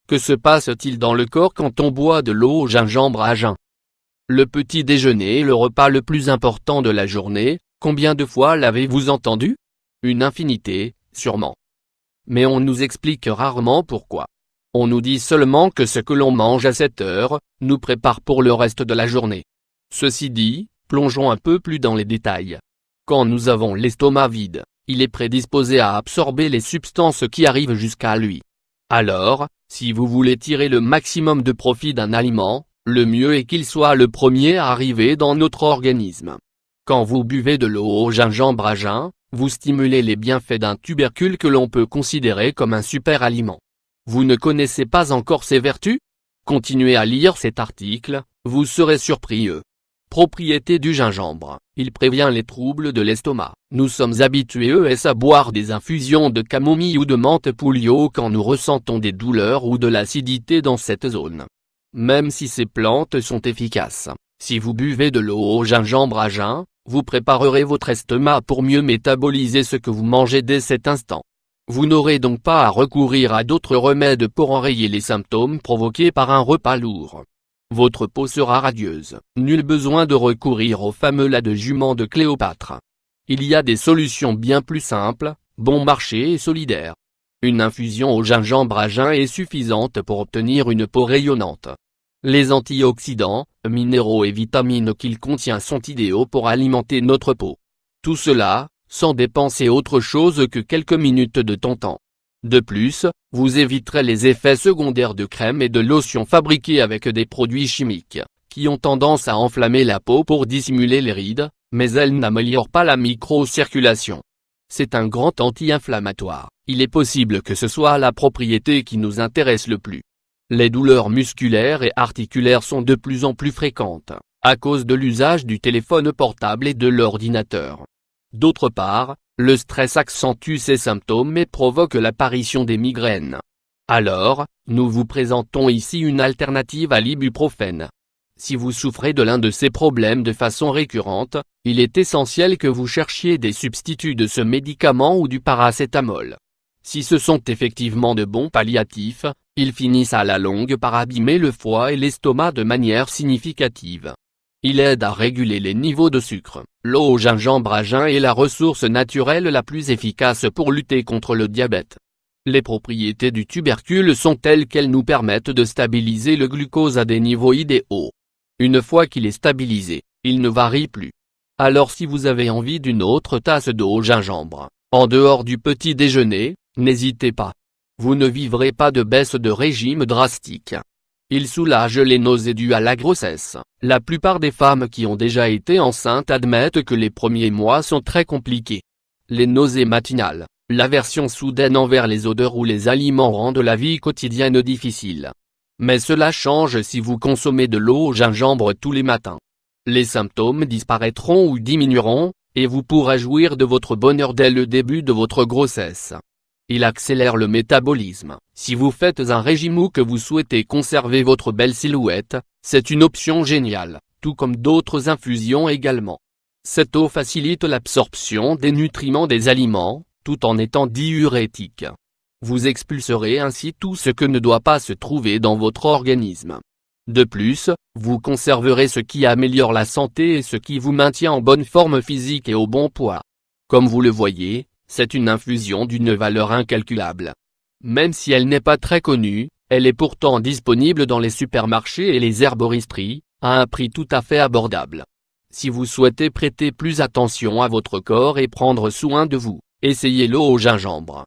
Que se passe-t-il dans le corps quand on boit de l'eau au gingembre à jeun? Le petit déjeuner est le repas le plus important de la journée. Combien de fois l'avez-vous entendu? Une infinité, sûrement. Mais on nous explique rarement pourquoi. On nous dit seulement que ce que l'on mange à cette heure, nous prépare pour le reste de la journée. Ceci dit, plongeons un peu plus dans les détails. Quand nous avons l'estomac vide, il est prédisposé à absorber les substances qui arrivent jusqu'à lui. Alors, si vous voulez tirer le maximum de profit d'un aliment, le mieux est qu'il soit le premier à arriver dans notre organisme. Quand vous buvez de l'eau au gingembre à jeun, vous stimulez les bienfaits d'un tubercule que l'on peut considérer comme un super aliment. Vous ne connaissez pas encore ses vertus? Continuez à lire cet article, vous serez surpris. Propriété du gingembre, il prévient les troubles de l'estomac. Nous sommes habitués à boire des infusions de camomille ou de menthe pouliot quand nous ressentons des douleurs ou de l'acidité dans cette zone. Même si ces plantes sont efficaces, si vous buvez de l'eau au gingembre à jeun, vous préparerez votre estomac pour mieux métaboliser ce que vous mangez dès cet instant. Vous n'aurez donc pas à recourir à d'autres remèdes pour enrayer les symptômes provoqués par un repas lourd. Votre peau sera radieuse, nul besoin de recourir au fameux lait de jument de Cléopâtre. Il y a des solutions bien plus simples, bon marché et solidaires. Une infusion au gingembre à jeun est suffisante pour obtenir une peau rayonnante. Les antioxydants, minéraux et vitamines qu'il contient sont idéaux pour alimenter notre peau. Tout cela, sans dépenser autre chose que quelques minutes de ton temps. De plus, vous éviterez les effets secondaires de crèmes et de lotions fabriquées avec des produits chimiques, qui ont tendance à enflammer la peau pour dissimuler les rides, mais elles n'améliorent pas la microcirculation. C'est un grand anti-inflammatoire. Il est possible que ce soit la propriété qui nous intéresse le plus. Les douleurs musculaires et articulaires sont de plus en plus fréquentes, à cause de l'usage du téléphone portable et de l'ordinateur. D'autre part, le stress accentue ces symptômes et provoque l'apparition des migraines. Alors, nous vous présentons ici une alternative à l'ibuprofène. Si vous souffrez de l'un de ces problèmes de façon récurrente, il est essentiel que vous cherchiez des substituts de ce médicament ou du paracétamol. Si ce sont effectivement de bons palliatifs, ils finissent à la longue par abîmer le foie et l'estomac de manière significative. Il aide à réguler les niveaux de sucre. L'eau au gingembre à jeun est la ressource naturelle la plus efficace pour lutter contre le diabète. Les propriétés du tubercule sont telles qu'elles nous permettent de stabiliser le glucose à des niveaux idéaux. Une fois qu'il est stabilisé, il ne varie plus. Alors si vous avez envie d'une autre tasse d'eau au gingembre, en dehors du petit déjeuner, n'hésitez pas. Vous ne vivrez pas de baisse de régime drastique. Il soulage les nausées dues à la grossesse. La plupart des femmes qui ont déjà été enceintes admettent que les premiers mois sont très compliqués. Les nausées matinales, l'aversion soudaine envers les odeurs ou les aliments rendent la vie quotidienne difficile. Mais cela change si vous consommez de l'eau au gingembre tous les matins. Les symptômes disparaîtront ou diminueront, et vous pourrez jouir de votre bonheur dès le début de votre grossesse. Il accélère le métabolisme. Si vous faites un régime ou que vous souhaitez conserver votre belle silhouette, c'est une option géniale, tout comme d'autres infusions également. Cette eau facilite l'absorption des nutriments des aliments, tout en étant diurétique. Vous expulserez ainsi tout ce que ne doit pas se trouver dans votre organisme. De plus, vous conserverez ce qui améliore la santé et ce qui vous maintient en bonne forme physique et au bon poids. Comme vous le voyez, c'est une infusion d'une valeur incalculable. Même si elle n'est pas très connue, elle est pourtant disponible dans les supermarchés et les herboristeries, à un prix tout à fait abordable. Si vous souhaitez prêter plus attention à votre corps et prendre soin de vous, essayez l'eau au gingembre.